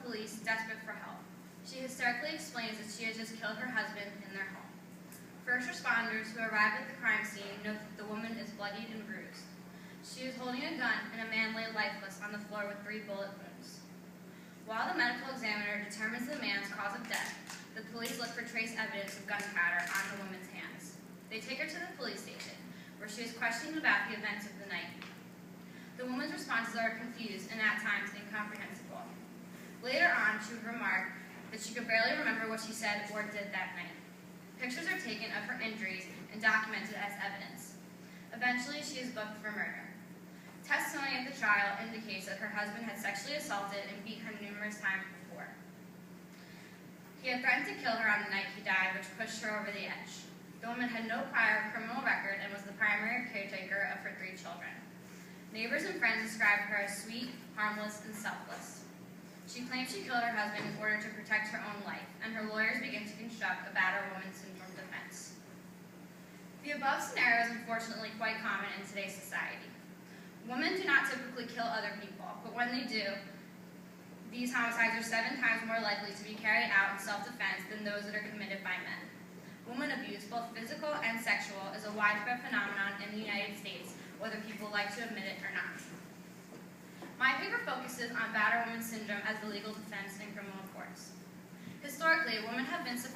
police, desperate for help. She hysterically explains that she has just killed her husband in their home. First responders who arrive at the crime scene note that the woman is bloodied and bruised. She is holding a gun, and a man lay lifeless on the floor with 3 bullet wounds. While the medical examiner determines the man's cause of death, the police look for trace evidence of gunpowder on the woman's hands. They take her to the police station, where she is questioned about the events of the night. The woman's responses are confused and at times incomprehensible. Later on, she would remark that she could barely remember what she said or did that night. Pictures are taken of her injuries and documented as evidence. Eventually, she is booked for murder. Testimony at the trial indicates that her husband had sexually assaulted and beat her numerous times before. He had threatened to kill her on the night he died, which pushed her over the edge. The woman had no prior criminal record and was the primary caretaker of her 3 children. Neighbors and friends described her as sweet, harmless, and selfless. She claimed she killed her husband in order to protect her own life, and her lawyers began to construct a battered woman syndrome defense. The above scenario is unfortunately quite common in today's society. Women do not typically kill other people, but when they do, these homicides are 7 times more likely to be carried out in self-defense than those that are committed by men. Woman abuse, both physical and sexual, is a widespread phenomenon in the United States, whether people like to admit it or not. My paper focuses on battered woman syndrome as the legal defense in criminal courts. Historically, women have been suppressed